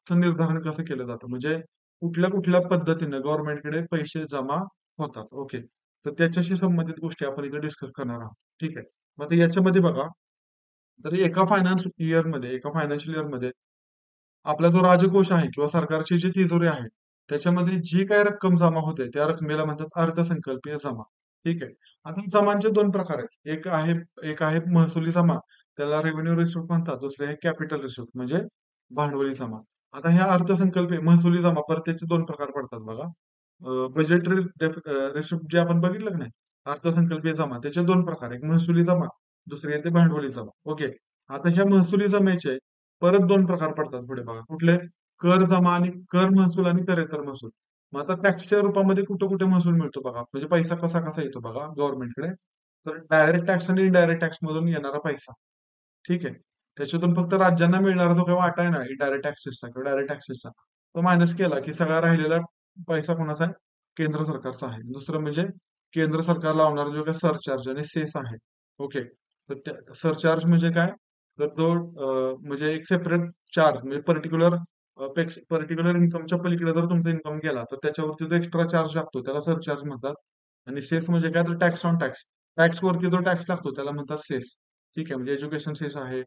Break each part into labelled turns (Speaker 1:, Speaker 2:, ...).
Speaker 1: निर्धारण कसं केलं जातं, म्हणजे कुठल्या कुठल्या पद्धतीनं गव्हर्नमेंटकडे पैसे जमा होतात. ओके. तर त्याच्याशी संबंधित गोष्टी आपण इथे डिस्कस करणार आहोत. ठीक आहे. मग आता याच्यामध्ये बघा, तर एका फायनान्शियल इयरमध्ये आपला जो राजकोष आहे किंवा सरकारची जी तिजोरी आहे, त्याच्यामध्ये जी काही रक्कम जमा होते, त्या रकमेला म्हणतात अर्थसंकल्पीय जमा. ठीक आहे. आता जमांचे 2 प्रकार आहेत. एक आहे महसुली जमा, त्याला रेव्हेन्यू रिसिप्ट म्हणतात. दुसरे आहे कॅपिटल रिसिप्ट म्हणजे भांडवली जमा. आता ह्या अर्थसंकल्पीय महसुली जमा परत त्याचे 2 प्रकार पडतात बघा. बजेटरी रिसिप्ट जे आपण बघितलं की नाही, अर्थसंकल्पीय जमा त्याचे 2 प्रकार आहेत. एक महसुली जमा, दुसरी आहे ते भांडवली जमा. ओके. आता ह्या महसुली जमेचे परत 2 प्रकार पडतात पुढे बघा. कुठले? कर जमा आणि कर महसूल आणि करेतर महसूल. मग आता टॅक्सच्या रूपामध्ये कुठे कुठे महसूल मिळतो बघा. म्हणजे पैसा कसा कसा येतो बघा गव्हर्नमेंटकडे. तर डायरेक्ट टॅक्स आणि इनडायरेक्ट टॅक्स मधून येणारा पैसा. ठीक आहे. त्याच्यातून फक्त राज्यांना मिळणारा जो काही वाटा आहे ना, इनडायरेक्ट टॅक्सेसचा किंवा डायरेक्ट टॅक्सेसचा, तो मायनस केला की सगळा राहिलेला पैसा कोणाचा आहे? केंद्र सरकारचा आहे. दुसरं म्हणजे केंद्र सरकार लावणारा जो काही सरचार्ज आणि सेस आहे. ओके. तर त्या सरचार्ज म्हणजे काय? तर तो म्हणजे एक सेपरेट चार्ज म्हणजे पर्टिक्युलर इन्कमच्या पलीकडे जर तुमचा इन्कम गेला तर त्याच्यावरती जो एक्स्ट्रा चार्ज लागतो त्याला सरचार्ज म्हणतात. आणि सेस म्हणजे काय? तर टॅक्स ऑन टॅक्स. टॅक्स वरती जो टॅक्स लागतो त्याला म्हणतात सेस. ठीक आहे. म्हणजे एज्युकेशन सेस आहे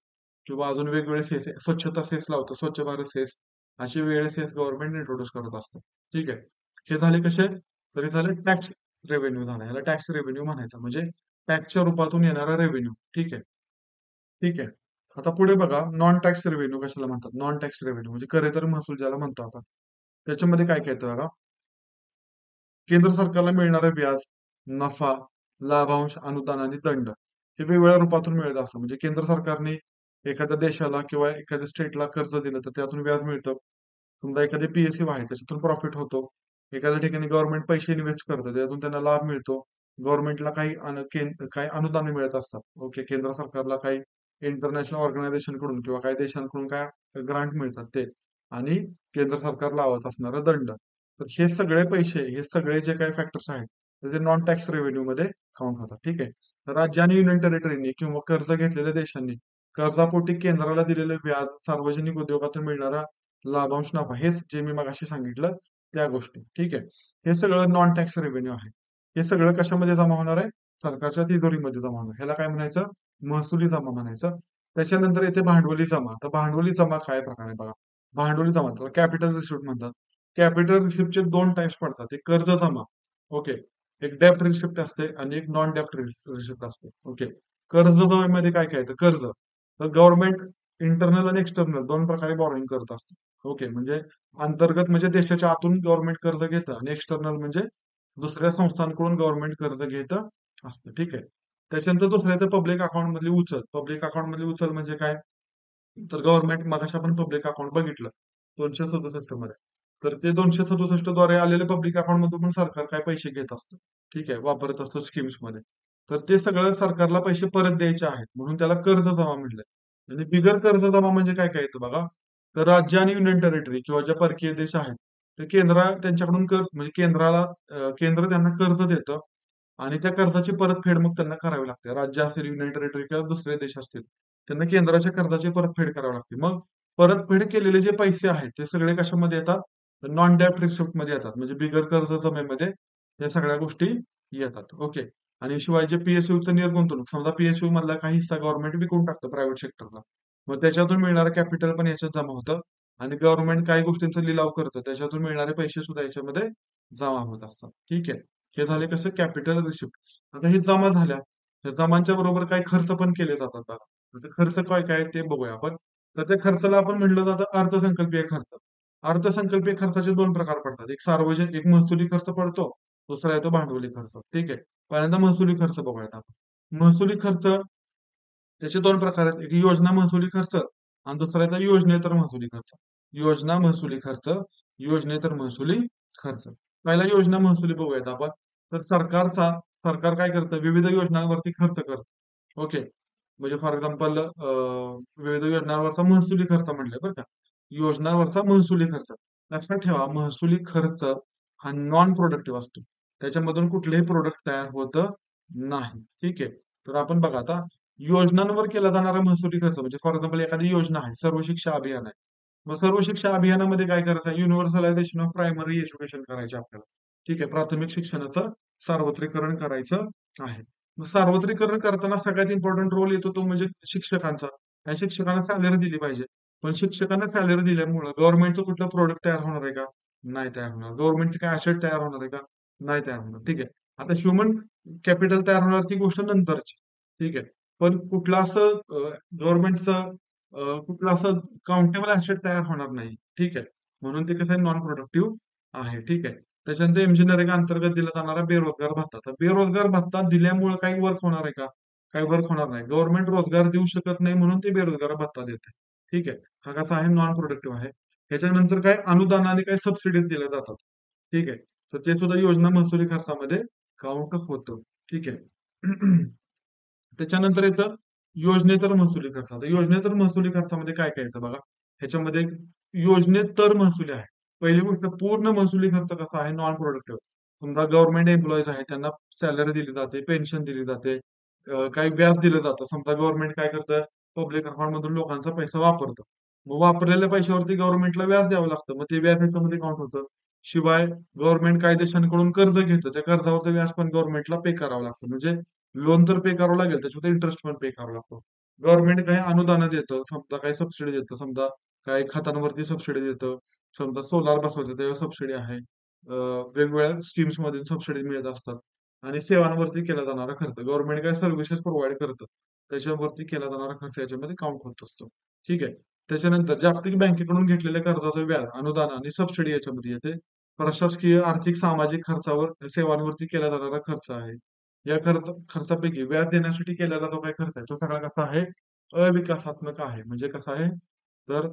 Speaker 1: किंवा अजून वेगवेगळे सेस आहे. स्वच्छता सेस लावतं, स्वच्छ भारत सेस. असे वेगळे सेस गव्हर्नमेंट इंट्रोड्यूस करत असतं. ठीक आहे. हे झाले कसे? तरी झाले टॅक्स रेव्हेन्यू झाला. ह्याला टॅक्स रेव्हेन्यू म्हणायचं. म्हणजे टॅक्सच्या रूपातून येणारा रेव्हेन्यू. ठीक आहे. ठीक आहे. आता पुढे बघा, नॉन टॅक्स रेव्हेन्यू कशाला म्हणतात? नॉन टॅक्स रेव्हेन्यू म्हणजे करेतर महसूल ज्याला म्हणतो आपण. त्याच्यामध्ये काय काय येतं बघा. केंद्र सरकारला मिळणारे व्याज, नफा, लाभांश, अनुदान आणि दंड हे वेगवेगळ्या रूपातून मिळत असतं. म्हणजे केंद्र सरकारने एखाद्या देशाला किंवा एखाद्या स्टेटला कर्ज दिलं तर त्यातून व्याज मिळतं. समजा एखादी पीएसयू आहे त्याच्यातून प्रॉफिट होतो. एखाद्या ठिकाणी गव्हर्नमेंट पैसे इन्व्हेस्ट करतं त्यातून त्यांना लाभ मिळतो. गव्हर्नमेंटला काही अनुदान मिळत असतात. ओके. केंद्र सरकारला काही इंटरनॅशनल ऑर्गनायझेशन कडून किंवा काही देशांकडून काय ग्रांट मिळतात ते. आणि केंद्र सरकार लावत असणारा दंड. तर हे सगळे पैसे, हे सगळे जे काही फॅक्टर्स आहेत, ते नॉन टॅक्स रेव्हेन्यू मध्ये काउंट होतात. ठीक आहे. तर राज्य आणि युनियन टेरिटरीने किंवा कर्ज घेतलेल्या देशांनी कर्जापोटी केंद्राला दिलेले व्याज, सार्वजनिक उद्योगातून मिळणारा लाभांश, नफा, हेच जे मी मगाशी सांगितलं त्या गोष्टी. ठीक आहे. हे सगळं नॉन टॅक्स रेव्हेन्यू आहे. हे सगळं कशामध्ये जमा होणार आहे? सरकारच्या तिजोरीमध्ये जमा होणार. ह्याला काय म्हणायचं? महसुली जमा म्हणायचं. त्याच्यानंतर येते भांडवली जमा. तर भांडवली जमा काय प्रकार आहे बघा. भांडवली जमा त्याला कॅपिटल रिसिप्ट म्हणतात. कॅपिटल रिसिप्टचे 2 टाइप्स पडतात. एक कर्ज जमा. ओके. एक डेब्ट रिसिप्ट असते आणि एक नॉन डेब्ट रिसिप्ट असते. ओके. कर्ज जमेमध्ये काय काय येतं? कर्ज. तर गव्हर्नमेंट इंटरनल आणि एक्सटर्नल 2 प्रकारे बॉरोइंग करत असते. ओके. म्हणजे अंतर्गत म्हणजे देशाच्या आतून गव्हर्नमेंट कर्ज घेतं आणि एक्सटर्नल म्हणजे दुसऱ्या संस्थांकडून गव्हर्नमेंट कर्ज घेतं असतं. ठीक आहे. त्याच्यानंतर दुसरं येतं पब्लिक अकाउंट मधली उचल. पब्लिक अकाउंट मधली उचल म्हणजे काय? तर गव्हर्नमेंट मगाशी आपण पब्लिक अकाउंट बघितलं 267 मध्ये. तर ते 267 द्वारे आलेले पब्लिक अकाउंट मधून पण सरकार काय पैसे घेत असतं. ठीक आहे. वापरत असतं स्कीम्स मध्ये. तर ते सगळं सरकारला पैसे परत द्यायचे आहेत. म्हणून त्याला कर्ज जमा म्हणलंय. आणि बिगर कर्ज जमा म्हणजे काय काय येतं बघा. तर राज्य आणि युनियन टेरिटरी किंवा ज्या परकीय देश आहेत, ते त्यांच्याकडून म्हणजे केंद्र त्यांना कर्ज देतं आणि त्या कर्जाची परतफेड मग त्यांना करावी लागते. राज्य असेल, युनियन टेरिटरी किंवा दुसरे देश असतील. त्यांना केंद्राच्या कर्जाची परतफेड करावी लागते. मग परतफेड केलेले जे पैसे आहेत, ते सगळे कशामध्ये येतात? तर नॉन डेब्ट रिसिप्ट मध्ये येतात. म्हणजे बिगर कर्ज जमेमध्ये या सगळ्या गोष्टी येतात. ओके. आणि शिवाय जे पीएसयूचं निर्गुंतवणूक, समजा पीएसयू मधला काही हिस्सा गव्हर्नमेंट विकून टाकतं प्रायव्हेट सेक्टरला. मग त्याच्यातून मिळणारं कॅपिटल पण याच्यात जमा होतं आणि गव्हर्नमेंट काही गोष्टींचा लिलाव करतं. त्याच्यातून मिळणारे पैसे सुद्धा याच्यामध्ये जमा होत असतात. ठीक आहे. हे झाले कसं? Capital receipt. आता हे जमा झाल्या. त्या जमांच्या बरोबर काही खर्च पण केले जातात बघा. तर ते खर्च काय काय ते बघूया आपण. तर त्या खर्चाला आपण म्हटलं जातं अर्थसंकल्पीय खर्च. अर्थसंकल्पीय खर्चाचे 2 प्रकार पडतात. एक महसुली खर्च पडतो, दुसरा येतो भांडवली खर्च. ठीक आहे. पहिल्यांदा महसुली खर्च बघूयात आपण. महसुली खर्च त्याचे 2 प्रकार आहेत. एक योजना महसुली खर्च आणि दुसरा येतो योजनेतर महसुली खर्च. योजना महसुली खर्च, योजनेतर महसुली खर्च. पहिला योजना महसुली बघूयात आपण. तर सरकार काय करतं? विविध योजनांवरती खर्च करतं. ओके. म्हणजे फॉर एक्झाम्पल विविध योजनांवरचा महसुली खर्च म्हणले बरं का. योजनांवरचा महसुली खर्च. लक्षात ठेवा महसुली खर्च हा नॉन प्रोडक्टिव्ह असतो. त्याच्यामधून कुठलेही प्रोडक्ट तयार होत नाही. ठीक आहे. तर आपण बघा आता योजनांवर केला जाणारा महसुली खर्च म्हणजे फॉर एक्झाम्पल एखादी योजना आहे, सर्व शिक्षा अभियान आहे. मग सर्व शिक्षा अभियानामध्ये काय करायचं आहे? युनिव्हर्सलायझेशन ऑफ प्रायमरी एज्युकेशन करायचे आपल्याला. ठीक आहे, प्राथमिक शिक्षणाचं सार्वत्रिकरण करायचं आहे. मग सार्वत्रिकरण करताना सगळ्यात इम्पॉर्टंट रोल येतो तो म्हणजे शिक्षकांचा. आणि शिक्षकांना सॅलरी दिली पाहिजे. पण शिक्षकांना सॅलरी दिल्यामुळं गव्हर्नमेंटचं कुठलं प्रोडक्ट तयार होणार आहे का? नाही तयार होणार. गव्हर्नमेंटचे काय असेट तयार होणार आहे का? नाही तयार होणार. ठीक आहे. आता ह्युमन कॅपिटल तयार होणार ती गोष्ट नंतरची. ठीक आहे. पण कुठलं असं गव्हर्नमेंटचं कुठलं असं काउंटेबल ऍसेट तयार होणार नाही. ठीक आहे. म्हणून ते कसं आहे नॉन प्रोडक्टिव्ह आहे. ठीक आहे. त्याच्यानंतर एमजी अंतर्गत दिला जाणारा बेरोजगार भत्ता. तर बेरोजगार भत्ता दिल्यामुळे काही वर्क होणार आहे का? काही वर्क होणार नाही. गव्हर्नमेंट रोजगार देऊ शकत नाही म्हणून ते बेरोजगार भत्ता देते. ठीक आहे. हा कसा आहे नॉन प्रोडक्टिव्ह आहे. ह्याच्यानंतर काय अनुदानाने काही सबसिडीज दिल्या जातात. ठीक आहे. तर ते सुद्धा योजना महसुली खर्चामध्ये काउंट होतं. ठीक आहे. त्याच्यानंतर येतं योजनेतर महसुली खर्च. आता योजनेतर महसुली खर्चामध्ये काय काय येतं बघा. ह्याच्यामध्ये योजनेतर महसुली आहे. पहिली गोष्ट पूर्ण महसुली खर्च कसा आहे नॉन प्रोडक्टिव्ह. समजा गव्हर्नमेंट एम्प्लॉईज आहे त्यांना सॅलरी दिली जाते, पेन्शन दिली जाते, काही व्याज दिलं जातं. समजा गव्हर्नमेंट काय करतं पब्लिक अकाउंट मधून लोकांचा पैसा वापरतं. मग वापरलेल्या पैशावरती गव्हर्नमेंटला व्याज द्यावं लागतं. मग ते व्याज ह्याच्यामध्ये काउंट होतं. शिवाय गव्हर्नमेंट काही देशांकडून कर्ज घेतं. त्या कर्जावरचं व्याज पण गव्हर्नमेंटला पे करावं लागतं. म्हणजे लोन तर पे करावं लागेल, त्याच्यावर इंटरेस्ट पण पे करावा लागतो. गव्हर्नमेंट काही अनुदान देतं, समजा काही सबसिडी देतं, समजा काही खतांवरती सबसिडी देतं, समजा सोलार बसवायचं त्यावर सबसिडी आहे. वेगवेगळ्या स्कीम्स मध्ये सबसिडी मिळत असतात. आणि सेवांवरती केला जाणारा खर्च गव्हर्नमेंट काय सर्व्हिसेस प्रोव्हाइड करतं, त्याच्यावरती केला जाणारा खर्च याच्यामध्ये काउंट होत असतो. ठीक आहे. त्याच्यानंतर जागतिक बँकेकडून घेतलेल्या कर्जाचं व्याज, अनुदान आणि सबसिडी याच्यामध्ये येते. प्रशासकीय, आर्थिक, सामाजिक खर्चावर, सेवांवरती केला जाणारा खर्च आहे. या खर्चापैकी व्याज देण्यासाठी केलेला जो काही खर्च आहे तो सगळा कसा आहे अविकासात्मक आहे. म्हणजे कसा आहे तर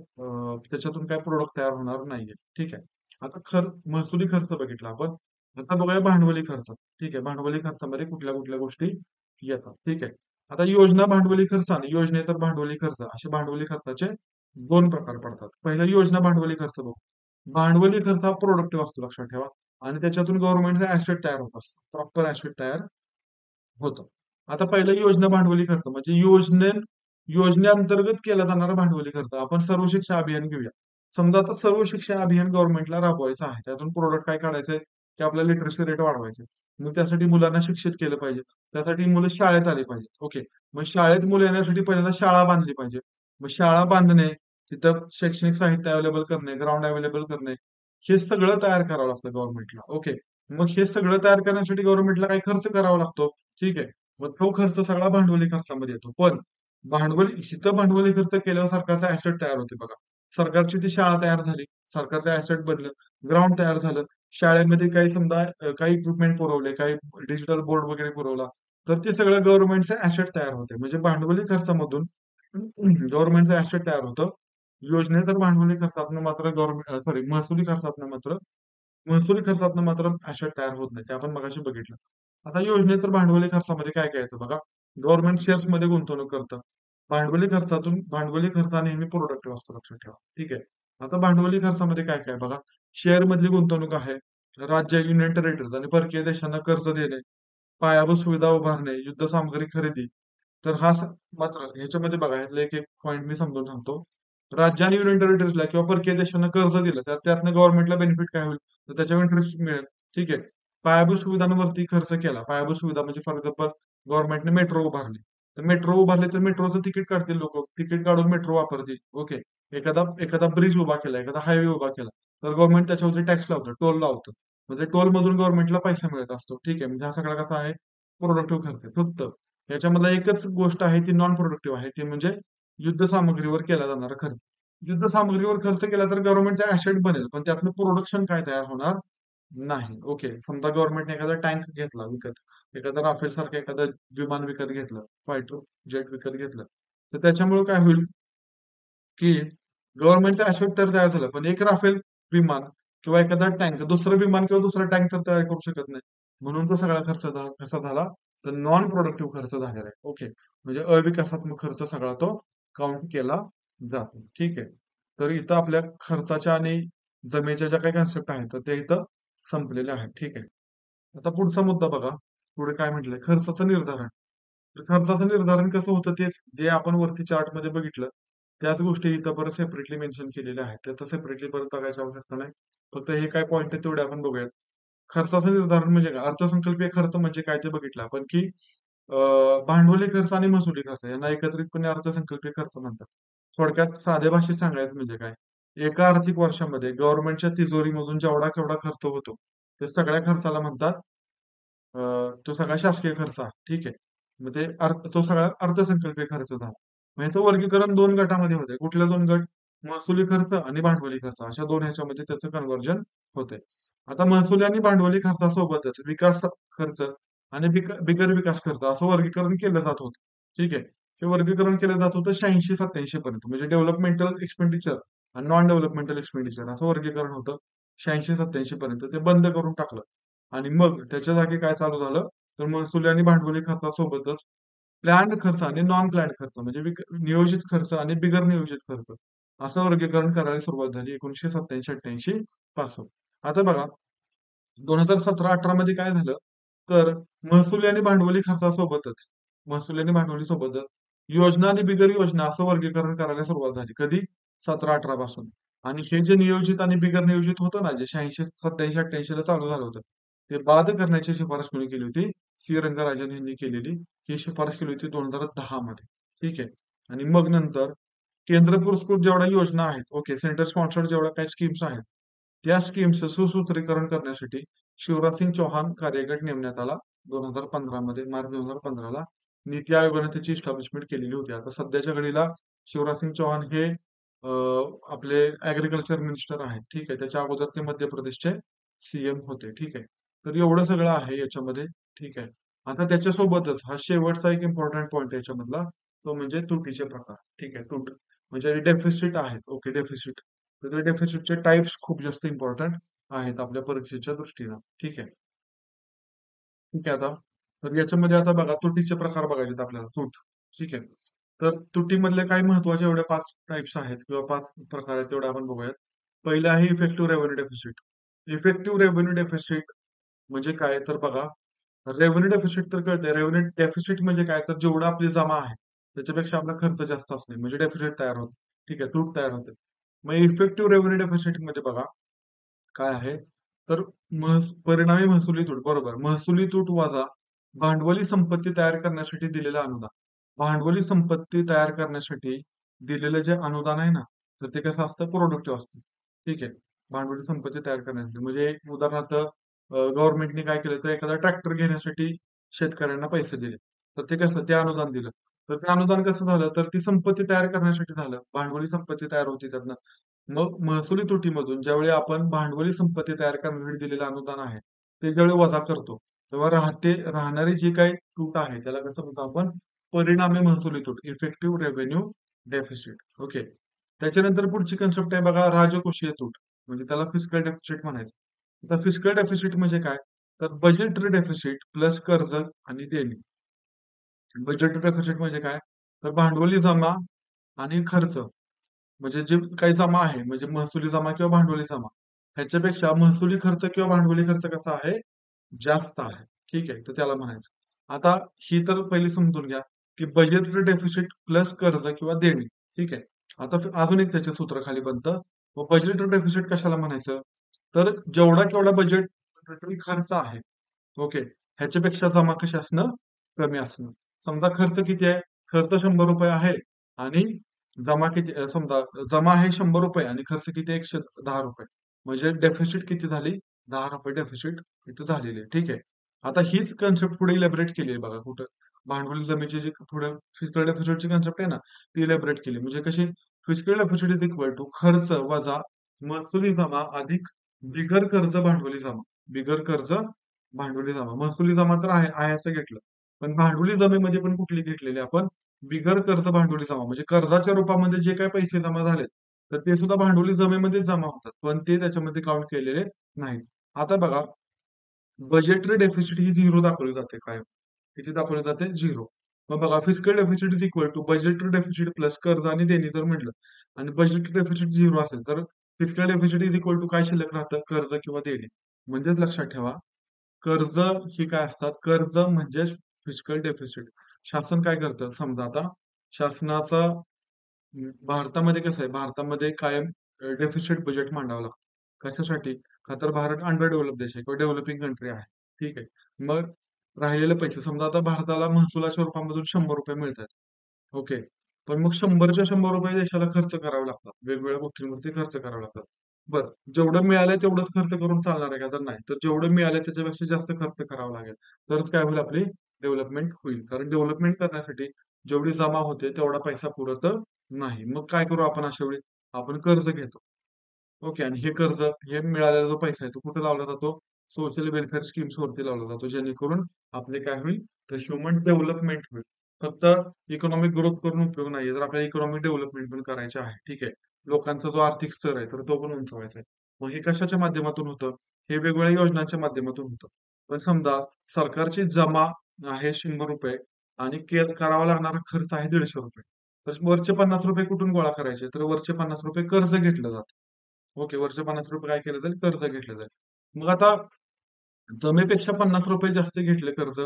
Speaker 1: त्याच्यातून काय प्रोडक्ट तयार होणार नाहीये. ठीक आहे. आता महसुली खर्च बघितला आपण. आता बघूया भांडवली खर्च. ठीक आहे. भांडवली खर्चामध्ये कुठल्या कुठल्या गोष्टी येतात. ठीक आहे. आता योजना भांडवली खर्च आणि योजनेतर भांडवली खर्च असे भांडवली खर्चाचे दोन प्रकार पडतात. पहिला योजना भांडवली खर्च बघू. भांडवली खर्च हा प्रोडक्टिव्ह असतो लक्षात ठेवा. आणि त्याच्यातून गव्हर्नमेंटचा ऍसेट तयार होत असतो. प्रॉपर ऍसेट तयार होतं. आता पहिलं योजना भांडवली खर्च म्हणजे योजनेअंतर्गत केला जाणारा भांडवली खर्च. आपण सर्व शिक्षा अभियान घेऊया. समजा आता सर्व शिक्षा अभियान गव्हर्नमेंटला राबवायचं आहे. त्यातून प्रोडक्ट काय काढायचंय की आपल्याला लिटरसी रेट वाढवायचे. मग त्यासाठी मुलांना शिक्षित केलं पाहिजे. त्यासाठी मुलं शाळेत आली पाहिजेत. ओके. मग शाळेत मुलं येण्यासाठी पहिल्यांदा शाळा बांधली पाहिजे. मग शाळा बांधणे, तिथं शैक्षणिक साहित्य अवेलेबल करणे, ग्राउंड अवेलेबल करणे, हे सगळं तयार करावं लागतं गव्हर्नमेंटला. ओके. मग हे सगळं तयार करण्यासाठी गव्हर्नमेंटला काही खर्च करावा लागतो. ठीक आहे. मग तो खर्च सगळा भांडवली खर्चामध्ये येतो. पण भांडवली खर्च केल्यावर सरकारचा ऍसेट तयार होते बघा. सरकारची ती शाळा तयार झाली, सरकारचं ऍसेट बनलं, ग्राउंड तयार झालं, शाळेमध्ये काही समजा काही इक्विपमेंट पुरवले, काही डिजिटल बोर्ड वगैरे पुरवला, तर ते सगळं गव्हर्नमेंटचं ऍसेट तयार होते. म्हणजे भांडवली खर्चामधून गव्हर्नमेंटचं ऍसेट तयार होतं. योजनेतर भांडवली खर्चातनं मात्र महसुली खर्चातनं मात्र ऍसेट तयार होत नाही. ते आपण मगाशी बघितलं. आता योजनेतर भांडवली खर्चामध्ये काय काय येतं बघा. गव्हर्नमेंट शेअर्स मध्ये गुंतवणूक करतं. भांडवली खर्च नेहमी प्रोडक्टिव्ह असतो लक्षात ठेवा. ठीक आहे. आता भांडवली खर्चामध्ये काय काय बघा. शेअर मधली गुंतवणूक आहे. राज्य, युनियन टेरिटरीज आणि परकीय देशांना कर्ज देणे, पायाभूत सुविधा उभारणे, युद्ध सामग्री खरेदी. तर मात्र ह्याच्यामध्ये बघा ह्यातले एक एक पॉईंट मी समजून सांगतो. राज्य आणि युनियन टेरिटरीजला किंवा परकीय देशांना कर्ज दिलं तर त्यातनं गव्हर्नमेंटला बेनिफिट काय होईल तर त्याच्यावर इंटरेस्ट मिळेल. ठीक आहे. पायाभूत सुविधांवरती खर्च केला. पायाभूत सुविधा म्हणजे फॉर एक्झाम्पल गव्हर्नमेंटने मेट्रो उभारली. तर मेट्रो उभारली तर मेट्रोचं तिकीट काढतील लोक. तिकीट काढून मेट्रो वापरतील. ओके. एखादा एखादा ब्रिज उभा केला, एखादा हायवे उभा केला, तर गव्हर्नमेंट त्याच्यावरती टॅक्स लावतं, टोल लावतं. म्हणजे टोल मधून गव्हर्नमेंटला पैसा मिळत असतो. ठीक आहे. म्हणजे हा सगळा कसा आहे प्रोडक्टिव्ह खर्च आहे. फक्त याच्यामधला एकच गोष्ट आहे ती नॉन प्रोडक्टिव्ह आहे. ती म्हणजे युद्ध सामग्रीवर केला जाणारा खर्च. युद्ध सामग्रीवर खर्च केला तर गव्हर्नमेंटचा ऍसेट बनेल, पण त्यातनं प्रोडक्शन काय तयार होणार नाही. ओके. समजा गव्हर्नमेंटने एखादा टँक घेतला विकत, एखादा राफेल सारखं एखादं विमान विकत घेतलं, फायटर जेट विकत घेतलं, तर त्याच्यामुळे काय होईल की गव्हर्नमेंटचं ऍसेट तर तयार झालं, पण एक राफेल विमान किंवा एखादा टँक दुसरं विमान किंवा दुसरा टँक तर तयार करू शकत नाही. म्हणून तो सगळा खर्च कसा झाला तर नॉन प्रोडक्टिव्ह खर्च झालेला आहे. ओके. म्हणजे अविकासात्मक खर्च सगळा तो काउंट केला जातो. ठीक आहे. तर इथं आपल्या खर्चाच्या आणि जमेच्या ज्या काही कन्सेप्ट आहेत तर ते इथं संपलेले आहेत. ठीक आहे. आता पुढचा मुद्दा बघा. पुढे काय म्हटलंय खर्चाचं निर्धारण. तर खर्चाचं निर्धारण कसं होतं तेच जे आपण वरती चार्ट मध्ये बघितलं त्याच गोष्टी इथं परत सेपरेटली मेन्शन केलेल्या आहेत. त्याचं सेपरेटली परत बघायची आवश्यकता नाही. फक्त हे काय पॉइंट आहे तेवढे आपण बघूयात. खर्चाचं निर्धारण म्हणजे काय? अर्थसंकल्पीय खर्च म्हणजे काय ते बघितलं आपण, की भांडवली खर्च आणि महसुली खर्च यांना एकत्रितपणे अर्थसंकल्पीय खर्च म्हणतात. थोडक्यात साध्या भाषेत सांगायचं म्हणजे काय? एका आर्थिक वर्षामध्ये गव्हर्नमेंटच्या तिजोरीमधून जेवढा केवढा खर्च होतो, ते सगळ्या खर्चाला म्हणतात अ, तो सगळा शासकीय खर्च आहे. ठीक आहे. मग ते तो सगळा अर्थसंकल्पीय खर्च झाला. मग याचं वर्गीकरण 2 गटामध्ये होते. कुठले 2 गट? महसुली खर्च आणि भांडवली खर्च अशा 2 ह्याच्यामध्ये त्याचं कन्व्हर्जन होते. आता महसुली आणि भांडवली खर्चासोबतच विकास खर्च आणि बिगर विकास खर्च असं वर्गीकरण केलं जात होतं. ठीक आहे. हे वर्गीकरण केलं जात होतं 86-87 पर्यंत. म्हणजे डेव्हलपमेंटल एक्सपेंडिचर आणि नॉन डेव्हलपमेंटल एक्सपेंडिचर असं वर्गीकरण होतं 86-87 पर्यंत. ते बंद करून टाकलं. आणि मग त्याच्या जागी काय चालू झालं, तर महसुली आणि भांडवली खर्चासोबतच प्लॅन्ड खर्च आणि नॉन प्लॅन्ड खर्च म्हणजे नियोजित खर्च आणि बिगर नियोजित खर्च असं वर्गीकरण करायला सुरुवात झाली 1987-88 पासून. आता बघा 2017-18 मध्ये काय झालं, तर महसुली आणि भांडवली खर्चासोबतच महसुली आणि भांडवली सोबतच योजना आणि बिगर योजना असं वर्गीकरण करायला सुरुवात झाली. कधी? 17-18 पासून. आणि हे जे नियोजित आणि बिगर नियोजित होतं ना, जे 86, 87-88 ला चालू झालं होतं, ते बाद करण्याची शिफारस कोणी केली होती? सी रंगराजन यांनी केलेली. ही शिफारस केली होती 2010 मध्ये. ठीक आहे. आणि मग नंतर केंद्र पुरस्कृत जेवढ्या योजना आहेत, ओके, सेंटर स्पॉन्सर्ड जेवढ्या काही स्कीम्स आहेत, त्या स्कीमचं सुसूत्रीकरण करण्यासाठी शिवराज सिंग चौहान कार्यगट नेमण्यात आला 2015 मध्ये, मार्च 2015 ला. नीती आयोगाने त्याची इस्टॅब्लिशमेंट केलेली होती. आता सध्याच्या घडीला शिवराज सिंग चौहान हे आपले ऍग्रीकल्चर मिनिस्टर आहेत. ठीक आहे. त्याच्या अगोदर ते मध्य प्रदेशचे सीएम होते. ठीक आहे. तर एवढं सगळं आहे याच्यामध्ये. ठीक आहे. आता त्याच्यासोबतच हा शेवटचा एक इम्पॉर्टंट पॉईंट याच्यामधला, तो म्हणजे तुटीचे प्रकार. ठीक आहे. तूट म्हणजे डेफिसिट आहेत. Okay, deficit. तर ते डेफिसिटचे टाइप्स खूप जास्त इम्पॉर्टंट आहेत आपल्या परीक्षेच्या दृष्टीनं. ठीक आहे. ठीक आहे आता. तर याच्यामध्ये आता बघा तुटीचे प्रकार बघायचे आपल्याला. तूट. ठीक आहे. तर तुटीमधले काही महत्वाचे एवढे 5 टाइप्स आहेत किंवा 5 प्रकार आहेत तेवढे आपण बघूयात. पहिलं आहे effective revenue deficit. Effective revenue deficit म्हणजे काय तर बघा, रेव्हेन्यू डेफिसिट तर कळतंय. रेव्हेन्यू डेफिसिट म्हणजे काय, तर जेवढा आपली जमा आहे त्याच्यापेक्षा आपला खर्च जास्त असणे म्हणजे डेफिसिट तयार होते. ठीक आहे, तूट तयार होते. मग इफेक्टिव्ह रेव्हेन्यू डेफिसिट मध्ये बघा काय आहे, तर परिणामी महसुली तूट. बरोबर, महसुली तूट वजा भांडवली संपत्ती तयार करण्यासाठी दिलेलं अनुदान. भांडवली संपत्ती तयार करण्यासाठी दिलेलं जे अनुदान आहे ना, तर ते कसं असतं? प्रोडक्टिव्ह असतं. ठीक आहे. भांडवली संपत्ती तयार करण्यासाठी म्हणजे एक उदाहरणार्थ गव्हर्नमेंटने काय केलं, तर एखादा ट्रॅक्टर घेण्यासाठी शेतकऱ्यांना पैसे दिले. तर ते कसं? ते अनुदान दिलं. तर ते अनुदान कसं झालं? तर ती संपत्ती तयार करण्यासाठी झालं. भांडवली संपत्ती तयार होती त्यातनं. मग महसुली तुटीमधून ज्यावेळी आपण भांडवली संपत्ती तयार करण्यासाठी दिलेलं अनुदान आहे, ते ज्यावेळी वजा करतो, तेव्हा राहणारी जी काही तूट आहे, त्याला कसं म्हणतो आपण? परिणामी महसुली तूट, इफेक्टिव्ह रेव्हेन्यू डेफिसिट. ओके. त्याच्यानंतर पुढची कन्सेप्ट आहे बघा, राजकोषीय तूट. म्हणजे त्याला फिस्कल डेफिसिट म्हणायचं. आता फिस्कल डेफिसिट म्हणजे काय? तर बजेटरी डेफिसिट प्लस कर्ज आणि देणी. बजेटरी डेफिसिट म्हणजे काय? तर भांडवली जमा आणि खर्च म्हणजे जे काही जमा आहे, म्हणजे महसुली जमा किंवा भांडवली जमा, ह्याच्यापेक्षा महसुली खर्च किंवा भांडवली खर्च कसा आहे? जास्त आहे. ठीक आहे. तर त्याला म्हणायचं. आता ही तर पहिली समजून घ्या, की बजेटरी डेफिसिट प्लस कर्ज किंवा देणी. ठीक आहे. आता अजून एक त्याचे सूत्र खाली बनतं. मग बजेटरी डेफिसिट कशाला म्हणायचं? तर जेवढा केवढा बजेटरी खर्च आहे, ओके, ह्याच्यापेक्षा जमा कशी असणं? कमी असणं. समजा खर्च किती आहे? खर्च ₹100 आहे आणि जमा किती, समजा जमा आहे ₹100 आणि खर्च किती आहे? ₹110. म्हणजे डेफिसिट किती झाली? ₹10 डेफिसिट इथं झालेली आहे. ठीक आहे. आता हीच कन्सेप्ट पुढे इलॅबोरेट केली आहे बघा कुठं? भांडवली जमेची जी पुढे फिजिकल डेफिसिटची कन्सेप्ट आहे ना, ती इलॅबोरेट केली. म्हणजे कशी? Physical deficit is equal to खर्च वजा महसुली जमा अधिक बिगर कर्ज भांडवली जमा. बिगर कर्ज भांडवली जमा. महसुली जमा तर आहे असं घेतलं. पण भांडवली जमेमध्ये पण कुठली घेतलेली आपण? बिगर कर्ज भांडवली जमा. म्हणजे कर्जाच्या रूपामध्ये जे काही पैसे जमा झालेत, तर ते सुद्धा भांडवली जमेमध्ये जमा होतात. पण ते त्याच्यामध्ये काउंट केलेले नाहीत. आता बघा, बजेटरी डेफिसिट ही 0 दाखवली जाते कायम. किती दाखवली जाते? 0. मग बघा, fiscal deficit is equal to budgetary deficit plus कर्ज आणि देणी जर म्हटलं आणि बजेटरी डेफिसिट 0 असेल, तर fiscal deficit is equal to काय शिल्लक राहतं? कर्ज किंवा देणी. म्हणजेच लक्षात ठेवा, कर्ज ही काय असतात? कर्ज म्हणजे फिस्कल डेफिसिट. शासन काय करतं? समजा आता शासनाचा भारतामध्ये कसं आहे, भारतामध्ये कायम डेफिसिट बजेट मांडावं लागतं. कशासाठी? का तर भारत अंडर डेव्हलप देश आहे किंवा डेव्हलपिंग कंट्री आहे. ठीक आहे. मग राहिलेले पैसे समजा आता भारताला महसुलाच्या रूपामधून ₹100 मिळतात. ओके. पण मग 100च्या ₹100 देशाला खर्च करावे लागतात. वेगवेगळ्या गोष्टींवरती खर्च करावे लागतात. बरं, जेवढं मिळालंय तेवढंच खर्च करून चालणार आहे का? तर नाही. तर जेवढं मिळालंय त्याच्यापेक्षा जास्त खर्च करावा लागेल. तरच काय होईल आपली डेव्हलपमेंट होईल. कारण डेव्हलपमेंट करण्यासाठी जेवढी जमा होते तेवढा पैसा पुरत नाही. मग काय करू आपण अशा वेळी? आपण कर्ज घेतो. ओके. आणि हे कर्ज, हे मिळालेला जो पैसा आहे तो कुठे लावला जातो? सोशल वेलफेअर स्कीम्स वरती लावला जातो. जेणेकरून आपले काय होईल? तर ह्युमन डेव्हलपमेंट होईल. फक्त इकॉनॉमिक ग्रोथ करून उपयोग नाहीये. जर आपल्याला इकॉनॉमिक डेव्हलपमेंट पण करायचे आहे, ठीक आहे. लोकांचा जो आर्थिक स्तर आहे, तर तो पण उंचवायचा आहे. मग हे कशाच्या माध्यमातून होतं? हे वेगवेगळ्या योजनांच्या माध्यमातून होतं. पण समजा सरकारची जमा आहे ₹100 आणि करावा लागणारा खर्च आहे ₹150. तर वरचे ₹50 कुठून गोळा करायचे? तर वरचे ₹50 कर्ज घेतलं जातं. ओके. वरचे ₹50 काय केलं जाईल? कर्ज घेतलं जाईल. मग आता जमेपेक्षा ₹50 जास्त घेतले कर्ज.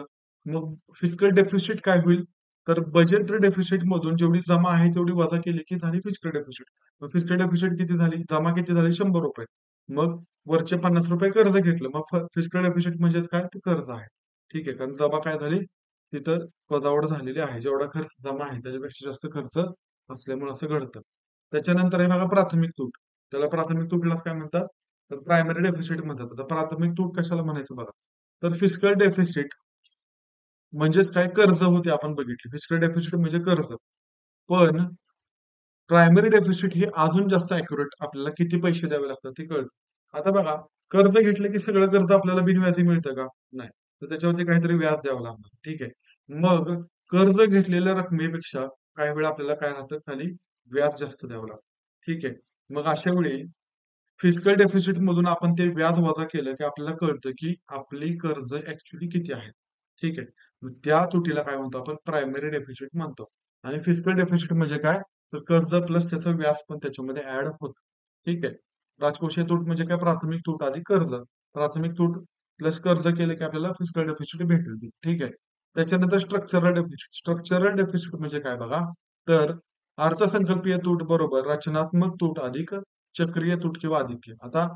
Speaker 1: मग फिस्कल डेफिसिट काय होईल? तर बजेट डेफिसिट मधून जेवढी जमा आहे तेवढी वजा केली की झाली फिस्कल डेफिसिट. मग फिस्कल डेफिसिट किती झाली? जमा किती झाली? ₹100. मग वरचे ₹50 कर्ज घेतलं. मग फिस्कल डेफिसिट म्हणजेच काय? ते कर्ज आहे. ठीक आहे. कारण जमा काय झाली? तिथं वजावट झालेली आहे. जेवढा खर्च जमा आहे त्याच्यापेक्षा जास्त खर्च असल्यामुळे असं घडतं. त्याच्यानंतर आहे बघा प्राथमिक तूट. त्याला प्राथमिक तुटीलाच काय म्हणतात? तर प्रायमरी डेफिसिट म्हणतात. आता प्राथमिक तूट कशाला म्हणायचं बघा. तर फिस्कल डेफिसिट म्हणजेच काय? कर्ज होते आपण बघितले. फिस्कल डेफिसिट म्हणजे कर्ज. पण प्रायमरी डेफिसिट हे अजून जास्त अॅक्युरेट आपल्याला किती पैसे द्यावे लागतात ते कळतं. आता बघा, कर्ज घेतलं की सगळं कर्ज आपल्याला बिनव्याजी मिळतं का? नाही. तर त्याच्यावरती काहीतरी व्याज द्यावं लागणार. ठीक आहे. मग कर्ज घेतलेल्या रकमेपेक्षा काही वेळा आपल्याला काय राहतं खाली व्याज जास्त द्यावं लागतं. ठीक आहे. मग अशा वेळी फिस्कल डेफिसिट मधून आपण ते व्याज वजा केलं की आपल्याला कळतं की आपली कर्ज ऍक्च्युली किती आहे. ठीक आहे. मग त्या तुटीला काय म्हणतो आपण? प्रायमरी डेफिसिट म्हणतो. आणि फिस्कल डेफिसिट म्हणजे काय? तर कर्ज प्लस त्याचं व्याज पण त्याच्यामध्ये ऍड होतं. ठीक आहे. राजकोषीय तूट म्हणजे काय? प्राथमिक तूट अधिक कर्ज. प्राथमिक तूट प्लस कर्ज केले की आपल्याला फिस्कल डेफिसिट भेटेल. ठीक आहे. त्याच्यानंतर स्ट्रक्चरल डेफिसिट. स्ट्रक्चरल डेफिसिट म्हणजे काय बघा? तर अर्थसंकल्पीय तूट बरोबर रचनात्मक तूट अधिक चक्रीय तूट किंवा आधिक्य. आता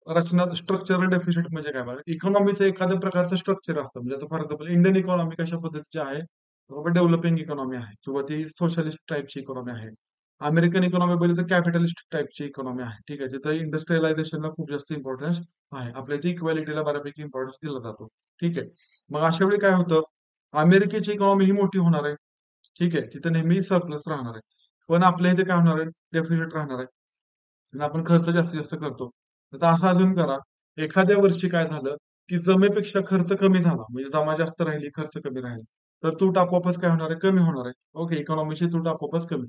Speaker 1: रचना स्ट्रक्चरल डेफिसिट म्हणजे काय बघा? इकॉनॉमीचं एखाद्या प्रकारचं स्ट्रक्चर असतं. म्हणजे आता फॉर एक्झाम्पल इंडियन इकॉनॉमी कशा पद्धतीची आहे? बाबा डेव्हलपिंग इकॉनॉमी आहे किंवा ती सोशलिस्ट टाइपची इकॉनॉमी आहे. अमेरिकन इकॉनॉमी बघितली तर कॅपिटलिस्ट टाइपची इकॉनॉमी आहे. ठीक आहे. तिथं इंडस्ट्रियलायझेशनला खूप जास्त इम्पॉर्टन्स आहे. आपल्या इथे इक्वॅलिटीला बऱ्यापैकी इम्पॉर्टन्स दिला जातो. ठीक आहे. मग अशा वेळी काय होतं? अमेरिकेची इकॉनॉमी ही मोठी होणार आहे. ठीक आहे. तिथं नेहमी सरप्लस राहणार आहे. पण आपल्या इथे काय होणार आहे? डेफिसिट राहणार आहे. आणि आपण खर्च जास्तीत जास्त करतो. आता असं अजून करा, एखाद्या वर्षी काय झालं, की जमेपेक्षा खर्च कमी झाला, म्हणजे जमा जास्त राहिली, खर्च कमी राहिला. तर तूट आपोआपच काय होणार आहे? कमी होणार आहे. ओके, इकॉनॉमीची तूट आपोआपच कमी.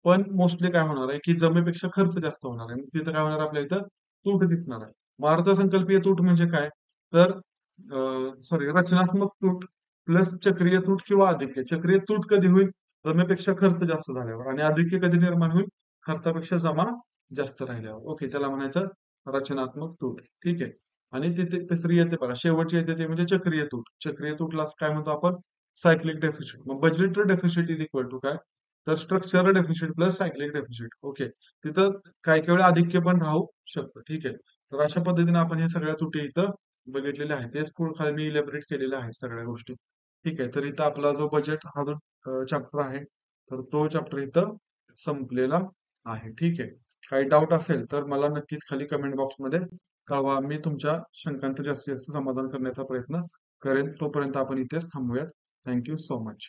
Speaker 1: पण मोस्टली काय होणार आहे, की जमेपेक्षा खर्च जास्त होणार आहे. मग तिथं काय होणार आहे आपल्या इथं? तूट दिसणार आहे. मग अर्थसंकल्पीय तूट म्हणजे काय? तर सॉरी रचनात्मक तूट प्लस चक्रीय तूट किंवा अधिक्य. चक्रीय तूट कधी होईल? जमेपेक्षा खर्च जास्त झाल्यावर आणि अधिक्य कधी निर्माण होईल? खर्चापेक्षा जमा जास्त राहिल्यावर. ओके, त्याला म्हणायचं रचनात्मक तूट. ठीक आहे. आणि तिथे तिसरी येते बघा, शेवटची येते ते म्हणजे चक्रीय तूट. चक्रीय तुटला काय म्हणतो आपण? Cyclic deficit. मग budgetary deficit is equal to काय? तर structural deficit plus cyclic deficit. Okay. तिथं काही काही वेळा अधिक्य पण राहू शकतं. ठीक आहे. तर अशा पद्धतीने आपण हे सगळ्या त्रुटी इथं बघितलेल्या आहेत. तेच पुढे खाली मी इलॅबोरेट केलेल्या आहेत सगळ्या गोष्टी. ठीक आहे. तर इथं आपला जो बजेट हा जो चॅप्टर आहे, तर तो चॅप्टर इथं संपलेला आहे. ठीक आहे. काही डाऊट असेल तर मला नक्कीच खाली कमेंट बॉक्समध्ये कळवा. मी तुमच्या शंकांचं जास्तीत जास्त समाधान करण्याचा प्रयत्न करेन. तोपर्यंत आपण इथेच थांबूयात. Thank you so much.